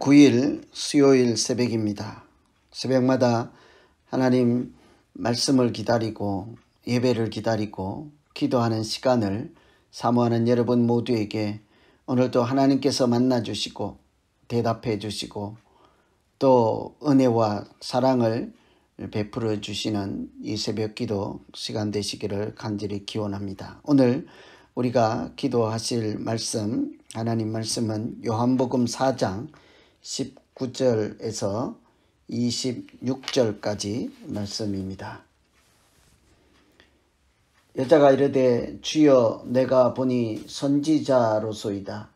9일 수요일 새벽입니다. 새벽마다 하나님 말씀을 기다리고 예배를 기다리고 기도하는 시간을 사모하는 여러분 모두에게 오늘도 하나님께서 만나주시고 대답해 주시고 또 은혜와 사랑을 베풀어 주시는 이 새벽 기도 시간 되시기를 간절히 기원합니다. 오늘 우리가 기도하실 말씀, 하나님 말씀은 요한복음 4장 19절에서 26절까지 말씀입니다. 여자가 이르되 주여 내가 보니 선지자로소이다.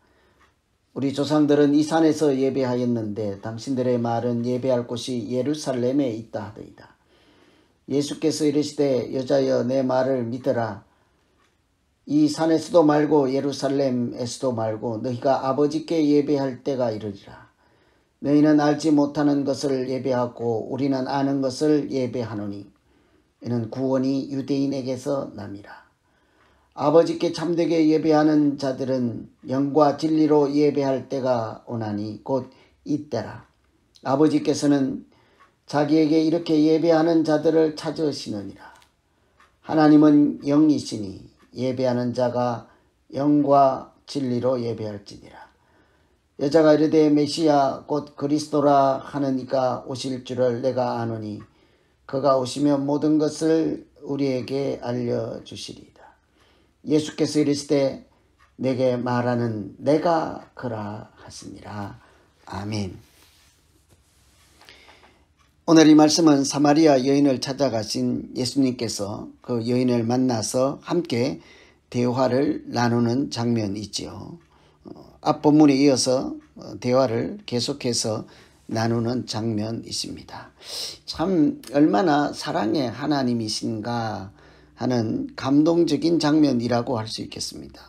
우리 조상들은 이 산에서 예배하였는데 당신들의 말은 예배할 곳이 예루살렘에 있다 하더이다. 예수께서 이르시되 여자여 내 말을 믿으라. 이 산에서도 말고 예루살렘에서도 말고 너희가 아버지께 예배할 때가 이르리라. 너희는 알지 못하는 것을 예배하고 우리는 아는 것을 예배하노니 이는 구원이 유대인에게서 남이라. 아버지께 참되게 예배하는 자들은 영과 진리로 예배할 때가 오나니 곧 이때라. 아버지께서는 자기에게 이렇게 예배하는 자들을 찾으시느니라. 하나님은 영이시니 예배하는 자가 영과 진리로 예배할지니라. 여자가 이르되 메시아 곧 그리스도라 하는 이가 오실 줄을 내가 아노니 그가 오시면 모든 것을 우리에게 알려주시리이다. 예수께서 이르시되 내게 말하는 내가 그라 하시니라. 아멘. 오늘 이 말씀은 사마리아 여인을 찾아가신 예수님께서 그 여인을 만나서 함께 대화를 나누는 장면이지요. 앞 본문에 이어서 대화를 계속해서 나누는 장면이십니다. 참 얼마나 사랑의 하나님이신가 하는 감동적인 장면이라고 할 수 있겠습니다.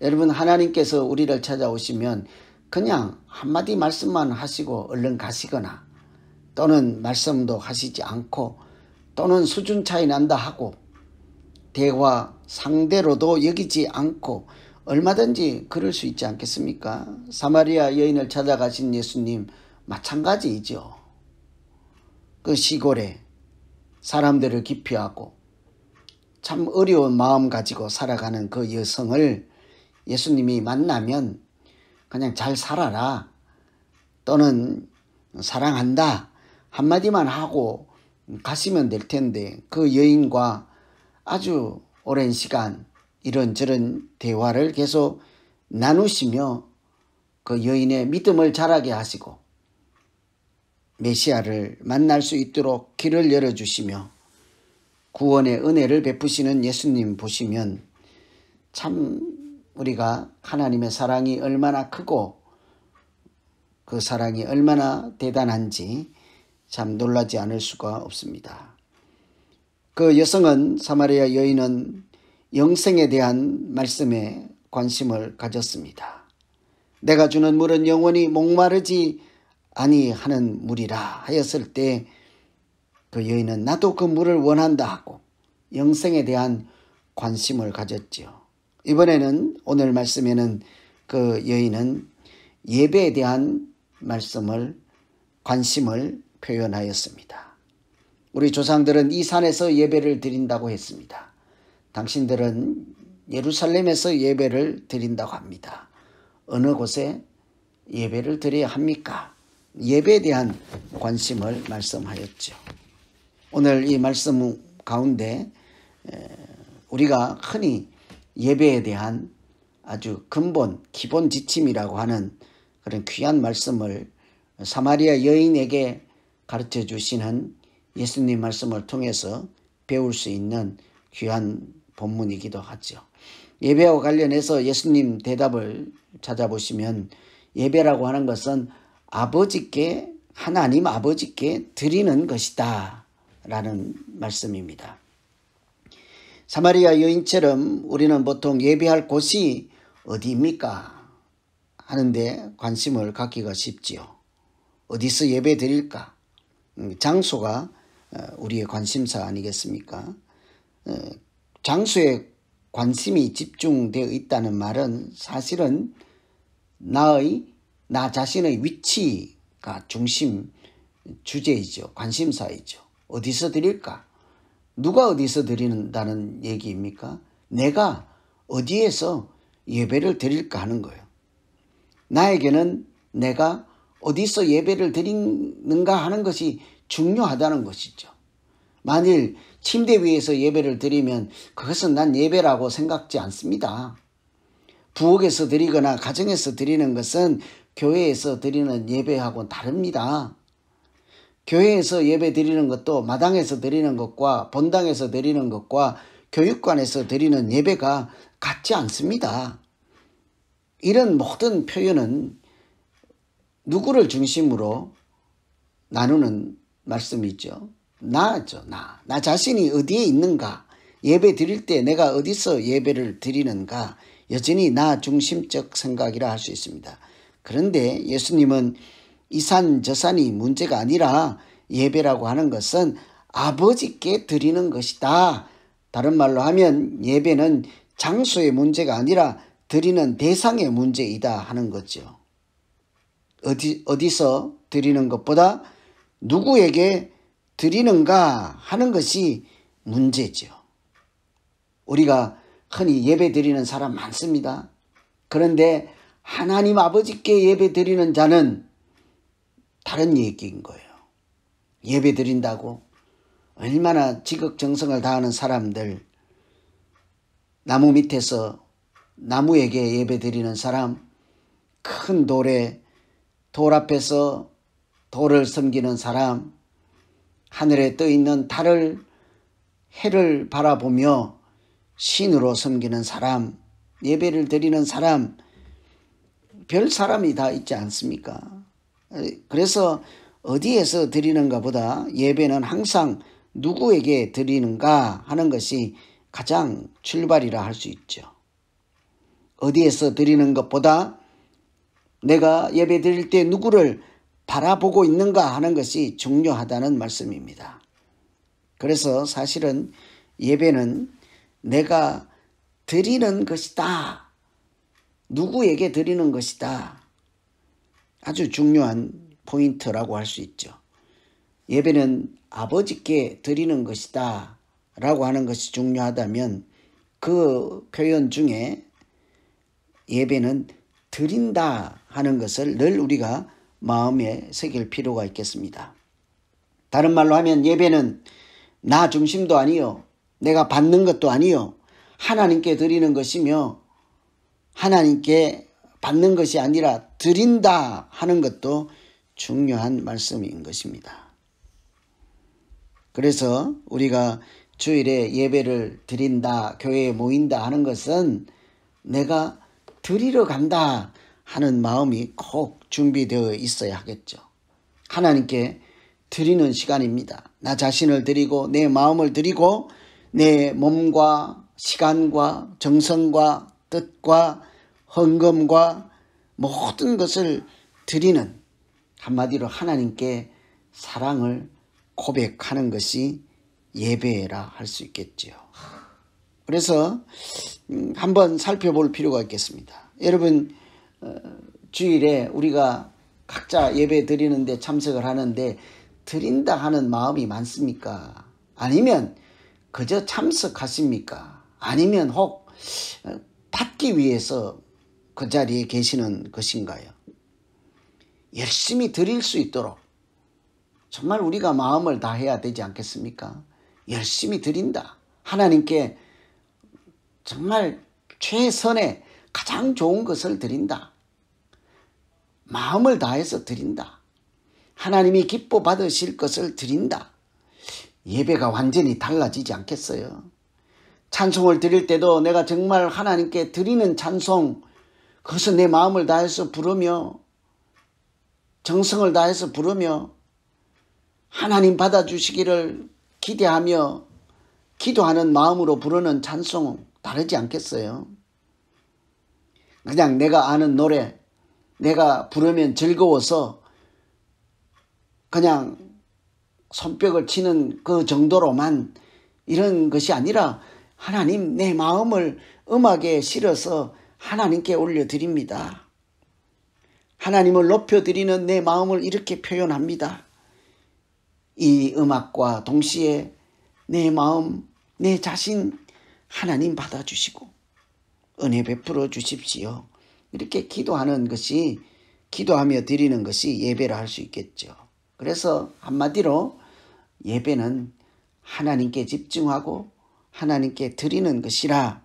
여러분, 하나님께서 우리를 찾아오시면 그냥 한마디 말씀만 하시고 얼른 가시거나 또는 말씀도 하시지 않고 또는 수준 차이 난다 하고 대화 상대로도 여기지 않고 얼마든지 그럴 수 있지 않겠습니까? 사마리아 여인을 찾아가신 예수님 마찬가지이죠. 그 시골에 사람들을 기피하고 참 어려운 마음 가지고 살아가는 그 여성을 예수님이 만나면 그냥 잘 살아라 또는 사랑한다 한마디만 하고 가시면 될 텐데 그 여인과 아주 오랜 시간 이런저런 대화를 계속 나누시며 그 여인의 믿음을 자라게 하시고 메시아를 만날 수 있도록 길을 열어주시며 구원의 은혜를 베푸시는 예수님 보시면 참 우리가 하나님의 사랑이 얼마나 크고 그 사랑이 얼마나 대단한지 참 놀라지 않을 수가 없습니다. 그 여성은 사마리아 여인은 영생에 대한 말씀에 관심을 가졌습니다. 내가 주는 물은 영원히 목마르지 아니하는 물이라 하였을 때 그 여인은 나도 그 물을 원한다 하고 영생에 대한 관심을 가졌지요. 이번에는 오늘 말씀에는 그 여인은 예배에 대한 관심을 표현하였습니다. 우리 조상들은 이 산에서 예배를 드린다고 했습니다. 당신들은 예루살렘에서 예배를 드린다고 합니다. 어느 곳에 예배를 드려야 합니까? 예배에 대한 관심을 말씀하였죠. 오늘 이 말씀 가운데 우리가 흔히 예배에 대한 아주 근본, 기본 지침이라고 하는 그런 귀한 말씀을 사마리아 여인에게 가르쳐 주시는 예수님 말씀을 통해서 배울 수 있는 귀한 본문이기도 하죠. 예배와 관련해서 예수님 대답을 찾아보시면 예배라고 하는 것은 하나님 아버지께 드리는 것이다 라는 말씀입니다. 사마리아 여인처럼 우리는 보통 예배할 곳이 어디입니까 하는데 관심을 갖기가 쉽지요. 어디서 예배 드릴까? 장소가 우리의 관심사 아니겠습니까? 장소에 관심이 집중되어 있다는 말은 사실은 나의 나 자신의 위치가 중심 주제이죠. 관심사이죠. 어디서 드릴까? 누가 어디서 드린다는 얘기입니까? 내가 어디에서 예배를 드릴까 하는 거예요. 나에게는 내가 어디서 예배를 드리는가 하는 것이 중요하다는 것이죠. 만일 침대 위에서 예배를 드리면 그것은 난 예배라고 생각지 않습니다. 부엌에서 드리거나 가정에서 드리는 것은 교회에서 드리는 예배하고는 다릅니다. 교회에서 예배 드리는 것도 마당에서 드리는 것과 본당에서 드리는 것과 교육관에서 드리는 예배가 같지 않습니다. 이런 모든 표현은 누구를 중심으로 나누는 말씀이죠. 나죠. 나 자신이 어디에 있는가, 예배 드릴 때 내가 어디서 예배를 드리는가, 여전히 나 중심적 생각이라 할 수 있습니다. 그런데 예수님은 이 산 저 산이 문제가 아니라 예배라고 하는 것은 아버지께 드리는 것이다. 다른 말로 하면 예배는 장소의 문제가 아니라 드리는 대상의 문제이다 하는 거죠. 어디서 드리는 것보다 누구에게 드리는가 하는 것이 문제죠. 우리가 흔히 예배 드리는 사람 많습니다. 그런데 하나님 아버지께 예배 드리는 자는 다른 얘기인 거예요. 예배 드린다고 얼마나 지극정성을 다하는 사람들, 나무 밑에서 나무에게 예배 드리는 사람, 큰 돌에 돌 앞에서 돌을 섬기는 사람, 하늘에 떠 있는 달을 해를 바라보며 신으로 섬기는 사람, 예배를 드리는 사람, 별 사람이 다 있지 않습니까? 그래서 어디에서 드리는가 보다 예배는 항상 누구에게 드리는가 하는 것이 가장 출발이라 할 수 있죠. 어디에서 드리는 것보다 내가 예배 드릴 때 누구를 바라보고 있는가 하는 것이 중요하다는 말씀입니다. 그래서 사실은 예배는 내가 드리는 것이다. 누구에게 드리는 것이다. 아주 중요한 포인트라고 할 수 있죠. 예배는 아버지께 드리는 것이다 라고 하는 것이 중요하다면 그 표현 중에 예배는 드린다 하는 것을 늘 우리가 마음에 새길 필요가 있겠습니다. 다른 말로 하면 예배는 나 중심도 아니요, 내가 받는 것도 아니요, 하나님께 드리는 것이며 하나님께 받는 것이 아니라 드린다 하는 것도 중요한 말씀인 것입니다. 그래서 우리가 주일에 예배를 드린다, 교회에 모인다 하는 것은 내가 드리러 간다 하는 마음이 꼭 준비되어 있어야 하겠죠. 하나님께 드리는 시간입니다. 나 자신을 드리고 내 마음을 드리고 내 몸과 시간과 정성과 뜻과 헌금과 모든 것을 드리는, 한마디로 하나님께 사랑을 고백하는 것이 예배라 할 수 있겠지요. 그래서 한번 살펴볼 필요가 있겠습니다. 여러분, 주일에 우리가 각자 예배 드리는데 참석을 하는데 드린다 하는 마음이 많습니까? 아니면 그저 참석하십니까? 아니면 혹 받기 위해서 그 자리에 계시는 것인가요? 열심히 드릴 수 있도록 정말 우리가 마음을 다해야 되지 않겠습니까? 열심히 드린다. 하나님께 정말 최선의 가장 좋은 것을 드린다. 마음을 다해서 드린다. 하나님이 기뻐 받으실 것을 드린다. 예배가 완전히 달라지지 않겠어요? 찬송을 드릴 때도 내가 정말 하나님께 드리는 찬송, 그것은 내 마음을 다해서 부르며 정성을 다해서 부르며 하나님 받아주시기를 기대하며 기도하는 마음으로 부르는 찬송 다르지 않겠어요? 그냥 내가 아는 노래, 내가 부르면 즐거워서 그냥 손뼉을 치는 그 정도로만 이런 것이 아니라 하나님, 내 마음을 음악에 실어서 하나님께 올려드립니다. 하나님을 높여드리는 내 마음을 이렇게 표현합니다. 이 음악과 동시에 내 마음, 내 자신 하나님 받아주시고 은혜 베풀어 주십시오. 이렇게 기도하는 것이, 기도하며 드리는 것이 예배라 할 수 있겠죠. 그래서 한마디로 예배는 하나님께 집중하고 하나님께 드리는 것이라,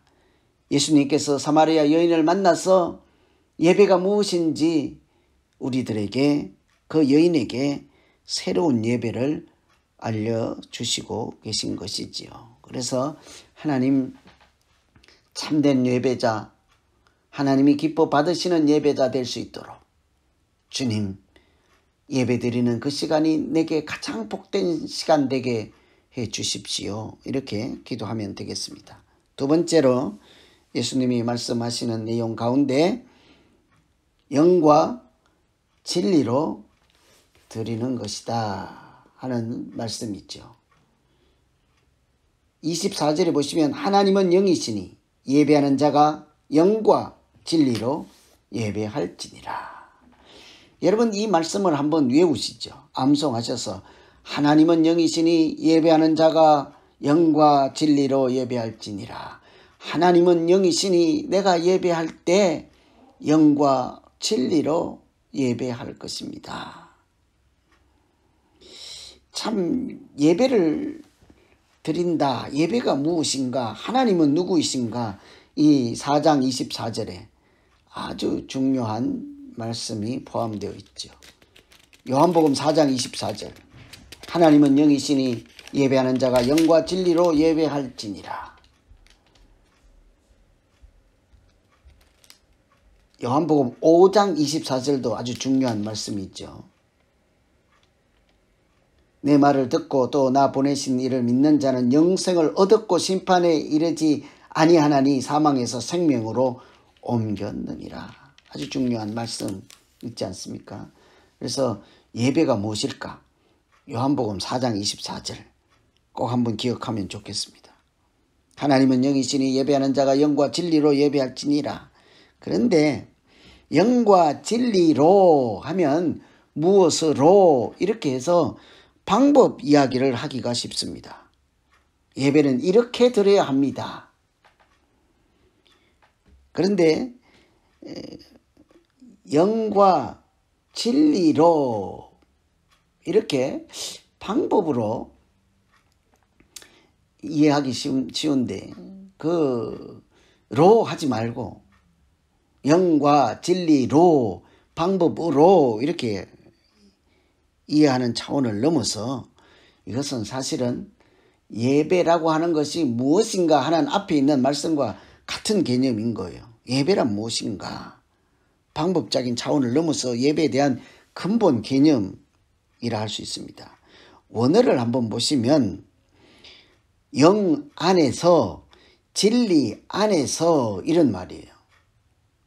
예수님께서 사마리아 여인을 만나서 예배가 무엇인지 우리들에게, 그 여인에게 새로운 예배를 알려주시고 계신 것이지요. 그래서 하나님 참된 예배자, 하나님이 기뻐 받으시는 예배자 될 수 있도록 주님, 예배 드리는 그 시간이 내게 가장 복된 시간 되게 해 주십시오. 이렇게 기도하면 되겠습니다. 두 번째로 예수님이 말씀하시는 내용 가운데 영과 진리로 드리는 것이다 하는 말씀이 있죠. 24절에 보시면 하나님은 영이시니 예배하는 자가 영과 진리로 예배할지니라. 여러분, 이 말씀을 한번 외우시죠. 암송하셔서 하나님은 영이시니 예배하는 자가 영과 진리로 예배할지니라. 하나님은 영이시니 내가 예배할 때 영과 진리로 예배할 것입니다. 참, 예배를 드린다. 예배가 무엇인가? 하나님은 누구이신가? 이 4장 24절에 아주 중요한 말씀이 포함되어 있죠. 요한복음 4장 24절. 하나님은 영이시니 예배하는 자가 영과 진리로 예배할지니라. 요한복음 5장 24절도 아주 중요한 말씀이 있죠. 내 말을 듣고 또 나 보내신 이를 믿는 자는 영생을 얻었고 심판에 이르지 아니하나니 사망에서 생명으로 옮겼느니라. 아주 중요한 말씀 있지 않습니까? 그래서 예배가 무엇일까? 요한복음 4장 24절 꼭 한번 기억하면 좋겠습니다. 하나님은 영이시니 예배하는 자가 영과 진리로 예배할지니라. 그런데 영과 진리로 하면 무엇으로 이렇게 해서 방법 이야기를 하기가 쉽습니다. 예배는 이렇게 드려야 합니다. 그런데 영과 진리로 이렇게 방법으로 이해하기 쉬운데 로 하지 말고 영과 진리로 방법으로 이렇게 이해하는 차원을 넘어서 이것은 사실은 예배라고 하는 것이 무엇인가 하는 앞에 있는 말씀과 같은 개념인 거예요. 예배란 무엇인가? 방법적인 차원을 넘어서 예배에 대한 근본 개념이라 할 수 있습니다. 원어를 한번 보시면 영 안에서 진리 안에서 이런 말이에요.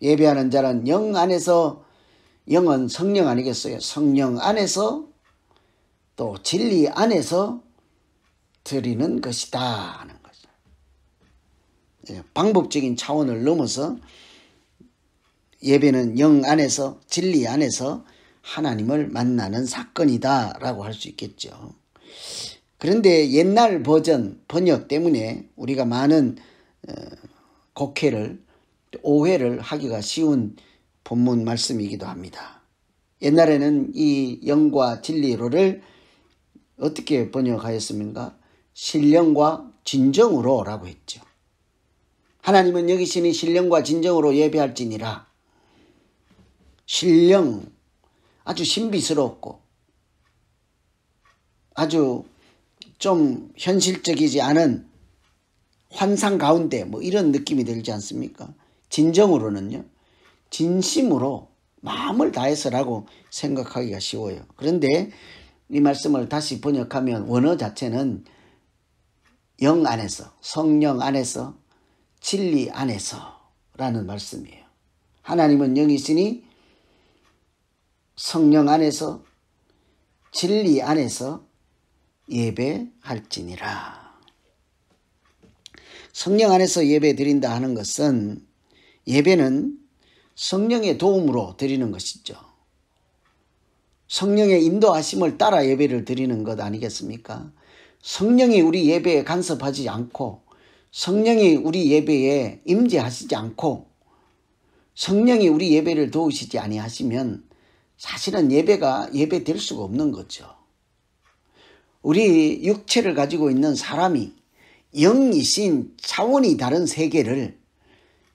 예배하는 자는 영 안에서, 영은 성령 아니겠어요? 성령 안에서 또 진리 안에서 드리는 것이다 하는 거죠. 방법적인 차원을 넘어서 예배는 영 안에서 진리 안에서 하나님을 만나는 사건이다 라고 할 수 있겠죠. 그런데 옛날 버전 번역 때문에 우리가 많은 곡해를, 오해를 하기가 쉬운 본문 말씀이기도 합니다. 옛날에는 이 영과 진리로를 어떻게 번역하였습니까? 신령과 진정으로 라고 했죠. 하나님은 여기시니 신령과 진정으로 예배할지니라. 신령, 아주 신비스럽고 아주 좀 현실적이지 않은 환상 가운데 뭐 이런 느낌이 들지 않습니까? 진정으로는요, 진심으로 마음을 다해서라고 생각하기가 쉬워요. 그런데 이 말씀을 다시 번역하면 원어 자체는 영 안에서, 성령 안에서, 진리 안에서 라는 말씀이에요. 하나님은 영이시니 성령 안에서, 진리 안에서 예배할지니라. 성령 안에서 예배 드린다 하는 것은 예배는 성령의 도움으로 드리는 것이죠. 성령의 인도하심을 따라 예배를 드리는 것 아니겠습니까? 성령이 우리 예배에 간섭하지 않고 성령이 우리 예배에 임재하시지 않고 성령이 우리 예배를 도우시지 아니하시면 사실은 예배가 예배될 수가 없는 거죠. 우리 육체를 가지고 있는 사람이 영이신 차원이 다른 세계를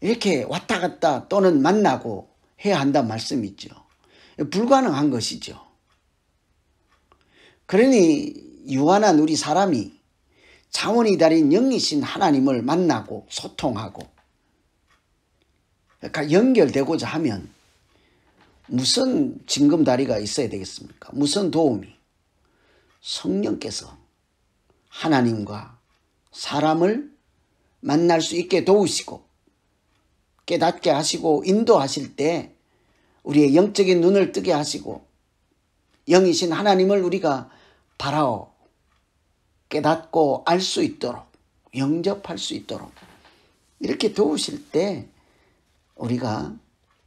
이렇게 왔다 갔다 또는 만나고 해야 한다는 말씀이죠. 불가능한 것이죠. 그러니 유한한 우리 사람이 차원이 다른 영이신 하나님을 만나고 소통하고 그러니까 연결되고자 하면 무슨 징검다리가 있어야 되겠습니까? 무슨 도움이? 성령께서 하나님과 사람을 만날 수 있게 도우시고 깨닫게 하시고 인도하실 때 우리의 영적인 눈을 뜨게 하시고 영이신 하나님을 우리가 바라오 깨닫고 알 수 있도록 영접할 수 있도록 이렇게 도우실 때 우리가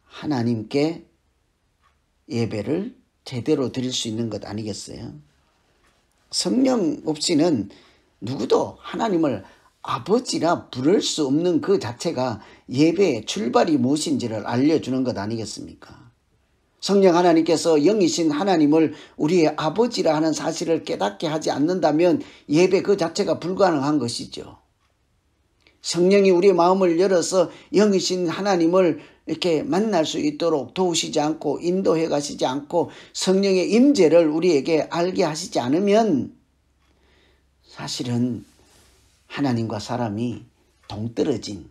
하나님께 예배를 제대로 드릴 수 있는 것 아니겠어요? 성령 없이는 누구도 하나님을 아버지라 부를 수 없는 그 자체가 예배의 출발이 무엇인지를 알려주는 것 아니겠습니까? 성령 하나님께서 영이신 하나님을 우리의 아버지라 하는 사실을 깨닫게 하지 않는다면 예배 그 자체가 불가능한 것이죠. 성령이 우리의 마음을 열어서 영이신 하나님을 이렇게 만날 수 있도록 도우시지 않고 인도해 가시지 않고 성령의 임재를 우리에게 알게 하시지 않으면 사실은 하나님과 사람이 동떨어진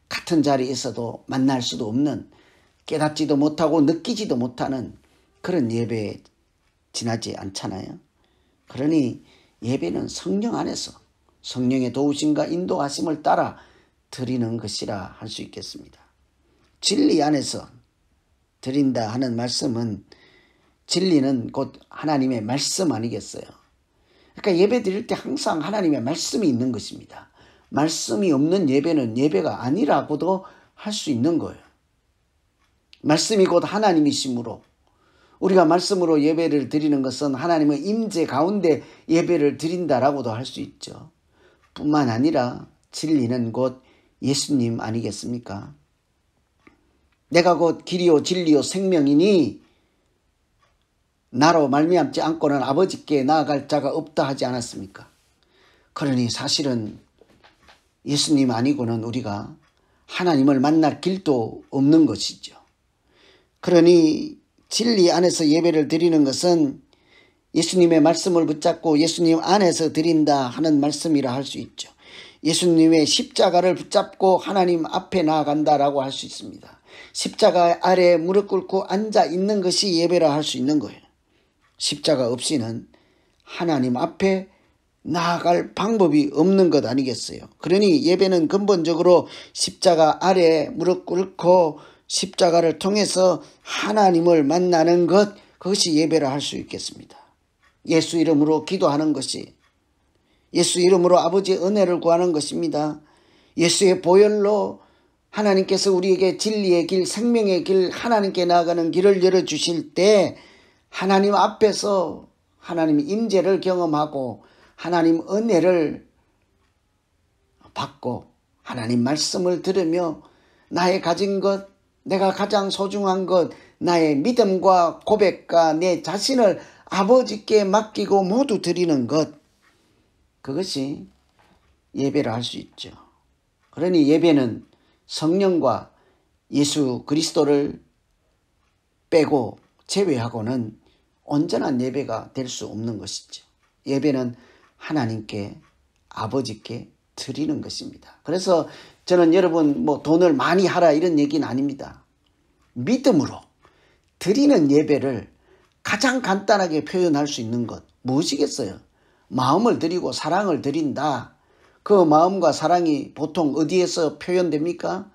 같은 자리에 있어도 만날 수도 없는 깨닫지도 못하고 느끼지도 못하는 그런 예배에 지나지 않잖아요. 그러니 예배는 성령 안에서 성령의 도우심과 인도하심을 따라 드리는 것이라 할 수 있겠습니다. 진리 안에서 드린다 하는 말씀은 진리는 곧 하나님의 말씀 아니겠어요? 그러니까 예배 드릴 때 항상 하나님의 말씀이 있는 것입니다. 말씀이 없는 예배는 예배가 아니라고도 할 수 있는 거예요. 말씀이 곧 하나님이시므로 우리가 말씀으로 예배를 드리는 것은 하나님의 임재 가운데 예배를 드린다라고도 할 수 있죠. 뿐만 아니라 진리는 곧 예수님 아니겠습니까? 내가 곧 길이요 진리요 생명이니 나로 말미암지 않고는 아버지께 나아갈 자가 없다 하지 않았습니까? 그러니 사실은 예수님 아니고는 우리가 하나님을 만날 길도 없는 것이죠. 그러니 진리 안에서 예배를 드리는 것은 예수님의 말씀을 붙잡고 예수님 안에서 드린다 하는 말씀이라 할 수 있죠. 예수님의 십자가를 붙잡고 하나님 앞에 나아간다라고 할 수 있습니다. 십자가 아래 무릎 꿇고 앉아 있는 것이 예배라 할 수 있는 거예요. 십자가 없이는 하나님 앞에 나아갈 방법이 없는 것 아니겠어요? 그러니 예배는 근본적으로 십자가 아래 무릎 꿇고 십자가를 통해서 하나님을 만나는 것, 그것이 예배라 할 수 있겠습니다. 예수 이름으로 기도하는 것이, 예수 이름으로 아버지의 은혜를 구하는 것입니다. 예수의 보혈로 하나님께서 우리에게 진리의 길, 생명의 길, 하나님께 나아가는 길을 열어주실 때 하나님 앞에서 하나님 임재를 경험하고 하나님 은혜를 받고 하나님 말씀을 들으며 나의 가진 것, 내가 가장 소중한 것, 나의 믿음과 고백과 내 자신을 아버지께 맡기고 모두 드리는 것, 그것이 예배라 할 수 있죠. 그러니 예배는 성령과 예수 그리스도를 빼고 제외하고는 온전한 예배가 될 수 없는 것이죠. 예배는 하나님께 아버지께 드리는 것입니다. 그래서 저는 여러분 돈을 많이 하라 이런 얘기는 아닙니다. 믿음으로 드리는 예배를 가장 간단하게 표현할 수 있는 것 무엇이겠어요? 마음을 드리고 사랑을 드린다. 그 마음과 사랑이 보통 어디에서 표현됩니까?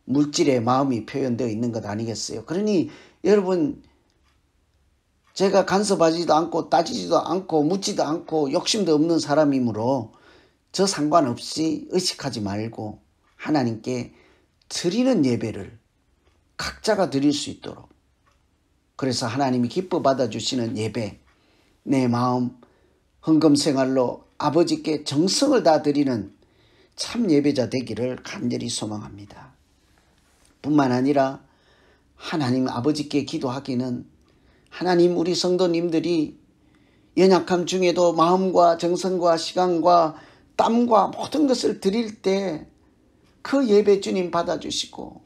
물질의 마음이 표현되어 있는 것 아니겠어요? 그러니 여러분, 제가 간섭하지도 않고 따지지도 않고 묻지도 않고 욕심도 없는 사람이므로 저 상관없이 의식하지 말고 하나님께 드리는 예배를 각자가 드릴 수 있도록, 그래서 하나님이 기뻐 받아주시는 예배, 내 마음 헌금 생활로 아버지께 정성을 다 드리는 참 예배자 되기를 간절히 소망합니다. 뿐만 아니라 하나님 아버지께 기도하기는 하나님 우리 성도님들이 연약함 중에도 마음과 정성과 시간과 땀과 모든 것을 드릴 때 그 예배 주님 받아주시고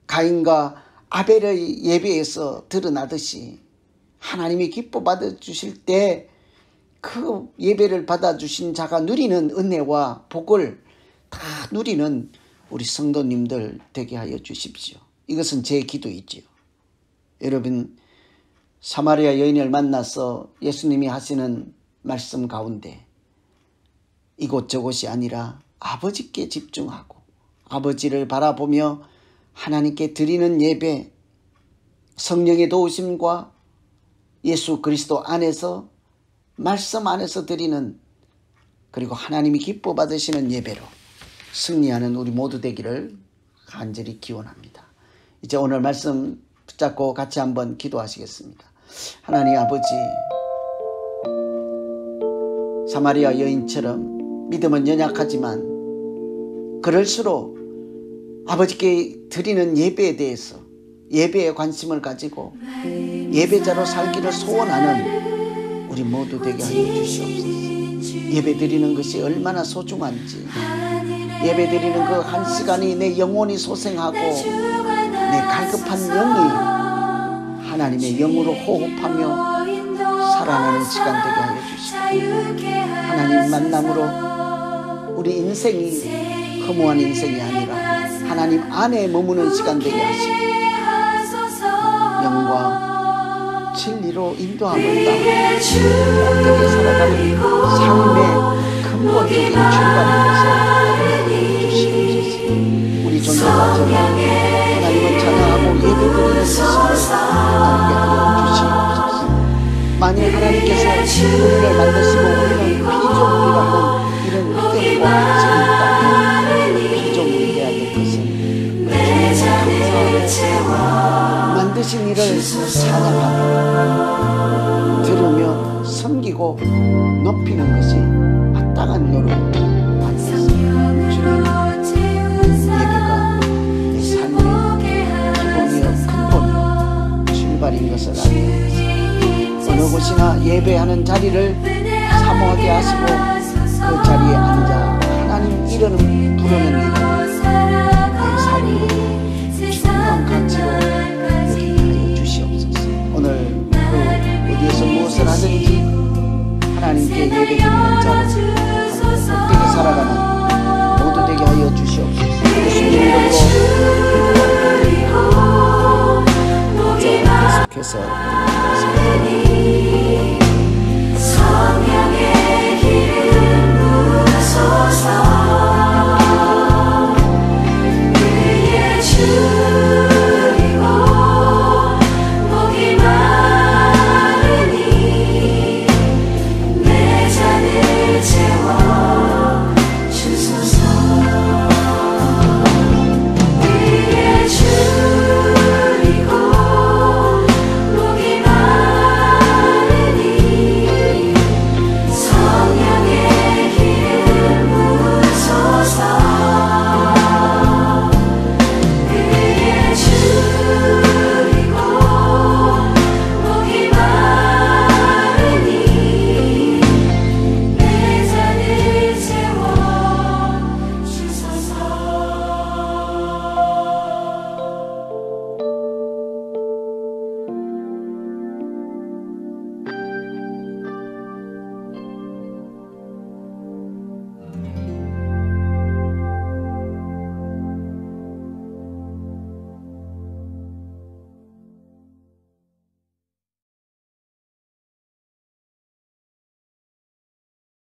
가인과 아벨의 예배에서 드러나듯이 하나님이 기뻐 받아주실 때 그 예배를 받아주신 자가 누리는 은혜와 복을 다 누리는 우리 성도님들 되게 하여 주십시오. 이것은 제 기도이지요. 여러분, 사마리아 여인을 만나서 예수님이 하시는 말씀 가운데 이곳저곳이 아니라 아버지께 집중하고 아버지를 바라보며 하나님께 드리는 예배, 성령의 도우심과 예수 그리스도 안에서 말씀 안에서 드리는, 그리고 하나님이 기뻐 받으시는 예배로 승리하는 우리 모두 되기를 간절히 기원합니다. 이제 오늘 말씀 붙잡고 같이 한번 기도하시겠습니다. 하나님 아버지, 사마리아 여인처럼 믿음은 연약하지만 그럴수록 아버지께 드리는 예배에 대해서, 예배에 관심을 가지고 예배자로 살기를 소원하는 우리 모두 되게 하여 주시옵소서. 예배 드리는 것이 얼마나 소중한지, 예배 드리는 그 한 시간이 내 영혼이 소생하고 내 갈급한 영이 하나님의 영으로 호흡하며 살아나는 시간 되게 하여 주시고, 하나님 만남으로 우리 인생이 허무한 인생이 아니라 하나님 안에 머무는 시간 되게 하시고 영과 진리로 인도함을 따라 어떻게 살아가는 삶의 근본적인 출발인 것을 주시옵소서. 우리 존재자처럼 하나님을 찬양하고 예배드리는 것을 알게 하여 주시옵소서. 만일 하나님께서 우리를 만드시고 우리는 피조물이라 하는 이런 믿음과 확신이 있다면 피조물이 되어야 될 것은 감사하고 만드신 이를 찬양하며 들으며 섬기고 높이는 것이 마땅한 노릇 아니었습니다. 주님, 예배가 내 삶의 기본이요 근본이요 출발인 것을 알게 하소서. 어느 곳이나 예배하는 자리를 사모하게 하시고 그 자리에 앉아 하나님 이름 부르는